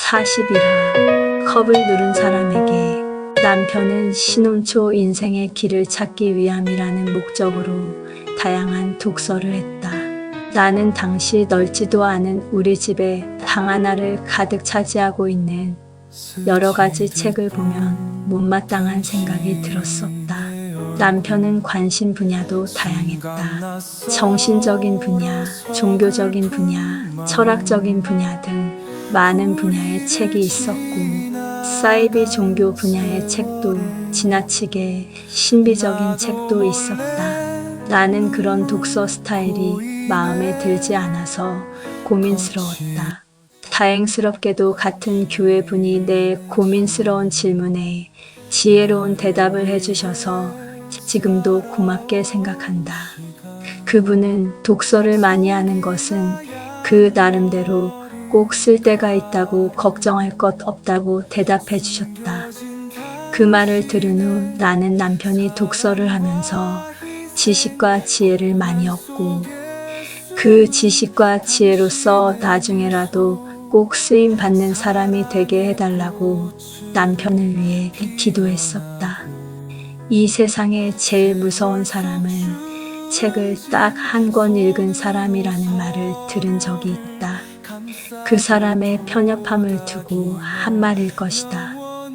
40이라 컵을 누른 사람에게 남편은 신혼 초 인생의 길을 찾기 위함이라는 목적으로 다양한 독서를 했다. 나는 당시 넓지도 않은 우리 집에 방 하나를 가득 차지하고 있는 여러 가지 책을 보면 못마땅한 생각이 들었었다. 남편은 관심 분야도 다양했다. 정신적인 분야, 종교적인 분야, 철학적인 분야 등 많은 분야의 책이 있었고, 사이비 종교 분야의 책도 지나치게 신비적인 책도 있었다. 나는 그런 독서 스타일이 마음에 들지 않아서 고민스러웠다. 다행스럽게도 같은 교회분이 내 고민스러운 질문에 지혜로운 대답을 해주셔서 지금도 고맙게 생각한다. 그분은 독서를 많이 하는 것은 그 나름대로 꼭 쓸 때가 있다고 걱정할 것 없다고 대답해 주셨다. 그 말을 들은 후 나는 남편이 독서를 하면서 지식과 지혜를 많이 얻고 그 지식과 지혜로서 나중에라도 꼭 쓰임 받는 사람이 되게 해달라고 남편을 위해 기도했었다. 이 세상에 제일 무서운 사람은 책을 딱 한 권 읽은 사람이라는 말을 들은 적이 있다. 그 사람의 편협함을 두고 한 말일 것이다.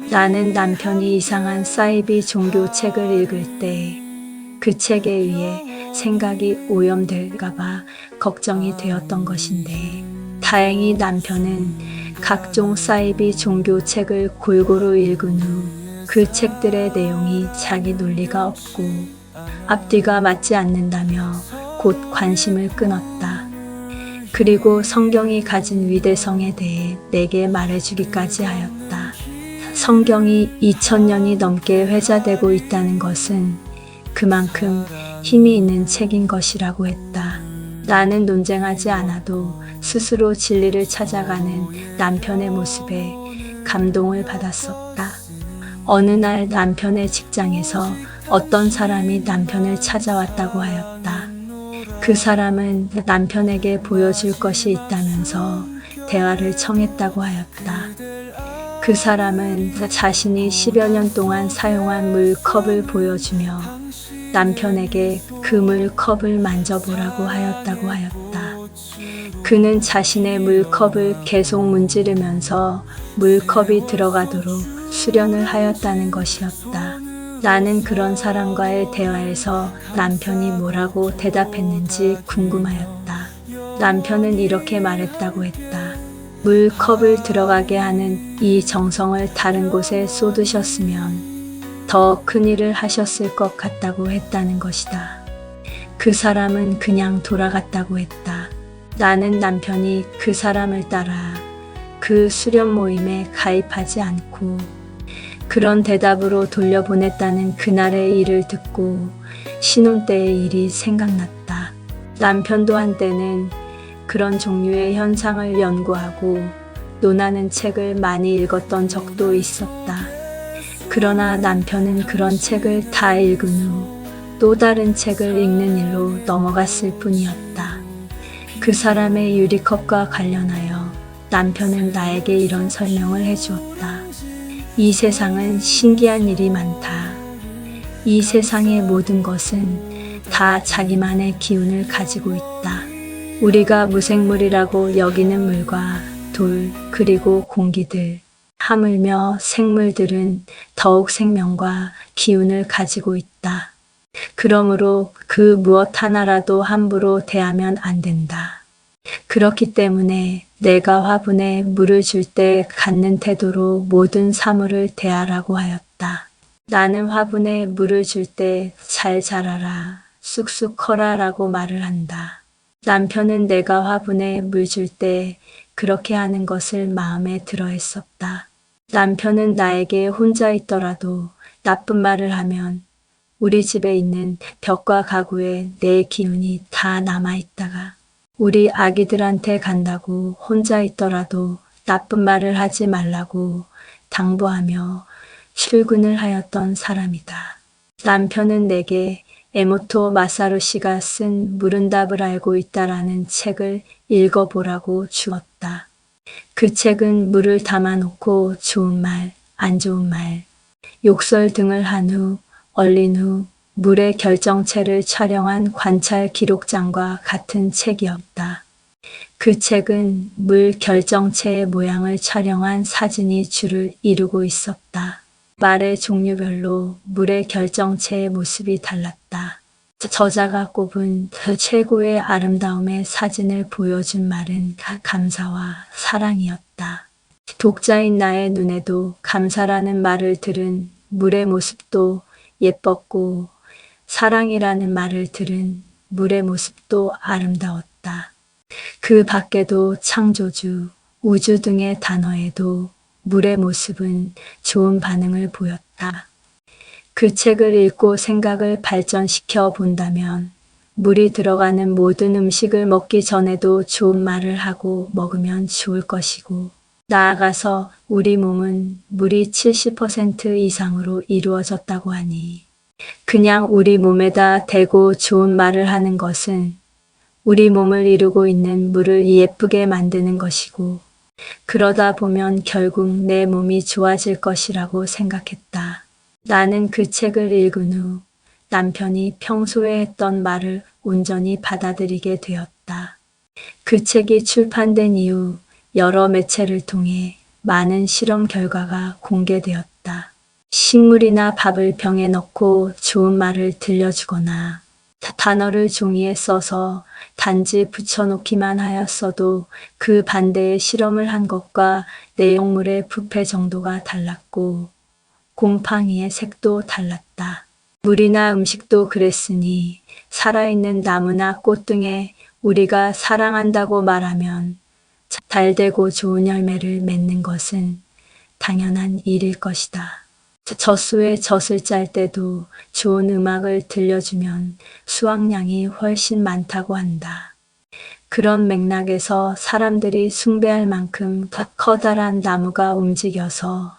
나는 남편이 이상한 사이비 종교 책을 읽을 때 그 책에 의해 생각이 오염될까봐 걱정이 되었던 것인데, 다행히 남편은 각종 사이비 종교 책을 골고루 읽은 후 그 책들의 내용이 자기 논리가 없고 앞뒤가 맞지 않는다며 곧 관심을 끊었다. 그리고 성경이 가진 위대성에 대해 내게 말해주기까지 하였다. 성경이 2000년이 넘게 회자되고 있다는 것은 그만큼 힘이 있는 책인 것이라고 했다. 나는 논쟁하지 않아도 스스로 진리를 찾아가는 남편의 모습에 감동을 받았었다. 어느 날 남편의 직장에서 어떤 사람이 남편을 찾아왔다고 하였다. 그 사람은 남편에게 보여줄 것이 있다면서 대화를 청했다고 하였다. 그 사람은 자신이 10여 년 동안 사용한 물컵을 보여주며 남편에게 그 물컵을 만져보라고 하였다고 하였다. 그는 자신의 물컵을 계속 문지르면서 물컵이 들어가도록 수련을 하였다는 것이었다. 나는 그런 사람과의 대화에서 남편이 뭐라고 대답했는지 궁금하였다. 남편은 이렇게 말했다고 했다. 물컵을 들어가게 하는 이 정성을 다른 곳에 쏟으셨으면 더 큰일을 하셨을 것 같다고 했다는 것이다. 그 사람은 그냥 돌아갔다고 했다. 나는 남편이 그 사람을 따라 그 수련 모임에 가입하지 않고 그런 대답으로 돌려보냈다는 그날의 일을 듣고 신혼 때의 일이 생각났다. 남편도 한때는 그런 종류의 현상을 연구하고 논하는 책을 많이 읽었던 적도 있었다. 그러나 남편은 그런 책을 다 읽은 후 또 다른 책을 읽는 일로 넘어갔을 뿐이었다. 그 사람의 유리컵과 관련하여 남편은 나에게 이런 설명을 해주었다. 이 세상은 신기한 일이 많다. 이 세상의 모든 것은 다 자기만의 기운을 가지고 있다. 우리가 무생물이라고 여기는 물과 돌, 그리고 공기들, 하물며 생물들은 더욱 생명과 기운을 가지고 있다. 그러므로 그 무엇 하나라도 함부로 대하면 안 된다. 그렇기 때문에 내가 화분에 물을 줄 때 갖는 태도로 모든 사물을 대하라고 하였다. 나는 화분에 물을 줄 때 잘 자라라, 쑥쑥 커라 라고 말을 한다. 남편은 내가 화분에 물 줄 때 그렇게 하는 것을 마음에 들어 했었다. 남편은 나에게 혼자 있더라도 나쁜 말을 하면 우리 집에 있는 벽과 가구에 내 기운이 다 남아있다가 우리 아기들한테 간다고 혼자 있더라도 나쁜 말을 하지 말라고 당부하며 출근을 하였던 사람이다. 남편은 내게 에모토 마사루 씨가 쓴 물은 답을 알고 있다라는 책을 읽어보라고 주었다. 그 책은 물을 담아놓고 좋은 말, 안 좋은 말, 욕설 등을 한 후, 얼린 후 물의 결정체를 촬영한 관찰 기록장과 같은 책이었다. 그 책은 물 결정체의 모양을 촬영한 사진이 줄을 이루고 있었다. 말의 종류별로 물의 결정체의 모습이 달랐다. 저자가 꼽은 그 최고의 아름다움의 사진을 보여준 말은 감사와 사랑이었다. 독자인 나의 눈에도 감사라는 말을 들은 물의 모습도 예뻤고 사랑이라는 말을 들은 물의 모습도 아름다웠다. 그 밖에도 창조주, 우주 등의 단어에도 물의 모습은 좋은 반응을 보였다. 그 책을 읽고 생각을 발전시켜 본다면 물이 들어가는 모든 음식을 먹기 전에도 좋은 말을 하고 먹으면 좋을 것이고 나아가서 우리 몸은 물이 70% 이상으로 이루어졌다고 하니 그냥 우리 몸에다 대고 좋은 말을 하는 것은 우리 몸을 이루고 있는 물을 예쁘게 만드는 것이고 그러다 보면 결국 내 몸이 좋아질 것이라고 생각했다. 나는 그 책을 읽은 후 남편이 평소에 했던 말을 온전히 받아들이게 되었다. 그 책이 출판된 이후 여러 매체를 통해 많은 실험 결과가 공개되었다. 식물이나 밥을 병에 넣고 좋은 말을 들려주거나 단어를 종이에 써서 단지 붙여놓기만 하였어도 그 반대의 실험을 한 것과 내용물의 부패 정도가 달랐고 곰팡이의 색도 달랐다. 물이나 음식도 그랬으니 살아있는 나무나 꽃 등에 우리가 사랑한다고 말하면 달되고 좋은 열매를 맺는 것은 당연한 일일 것이다. 젖소에 젖을 짤 때도 좋은 음악을 들려주면 수확량이 훨씬 많다고 한다. 그런 맥락에서 사람들이 숭배할 만큼 커다란 나무가 움직여서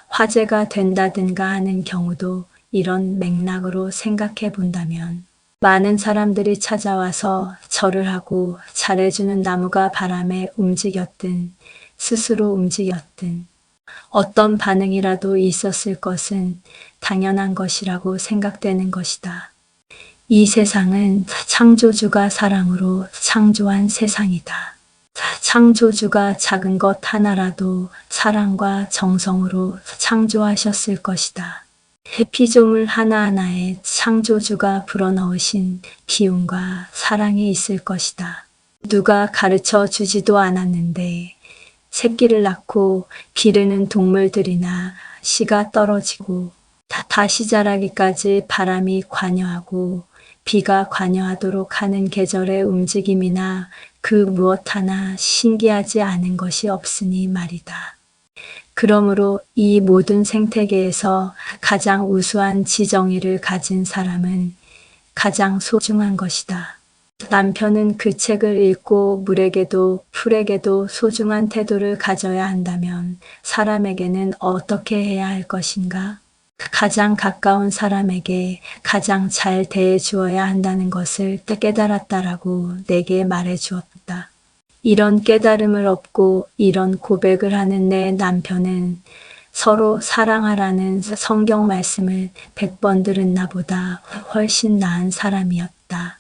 화제가 된다든가 하는 경우도 이런 맥락으로 생각해 본다면 많은 사람들이 찾아와서 절을 하고 잘해주는 나무가 바람에 움직였든 스스로 움직였든 어떤 반응이라도 있었을 것은 당연한 것이라고 생각되는 것이다. 이 세상은 창조주가 사랑으로 창조한 세상이다. 창조주가 작은 것 하나라도 사랑과 정성으로 창조하셨을 것이다. 피조물 하나하나에 창조주가 불어넣으신 기운과 사랑이 있을 것이다. 누가 가르쳐 주지도 않았는데 새끼를 낳고 기르는 동물들이나 씨가 떨어지고 다시 자라기까지 바람이 관여하고 비가 관여하도록 하는 계절의 움직임이나 그 무엇 하나 신기하지 않은 것이 없으니 말이다. 그러므로 이 모든 생태계에서 가장 우수한 지정의를 가진 사람은 가장 소중한 것이다. 남편은 그 책을 읽고 물에게도 풀에게도 소중한 태도를 가져야 한다면 사람에게는 어떻게 해야 할 것인가? 가장 가까운 사람에게 가장 잘 대해 주어야 한다는 것을 깨달았다라고 내게 말해 주었다. 이런 깨달음을 얻고 이런 고백을 하는 내 남편은 서로 사랑하라는 성경 말씀을 100번 들은 나보다 훨씬 나은 사람이었다.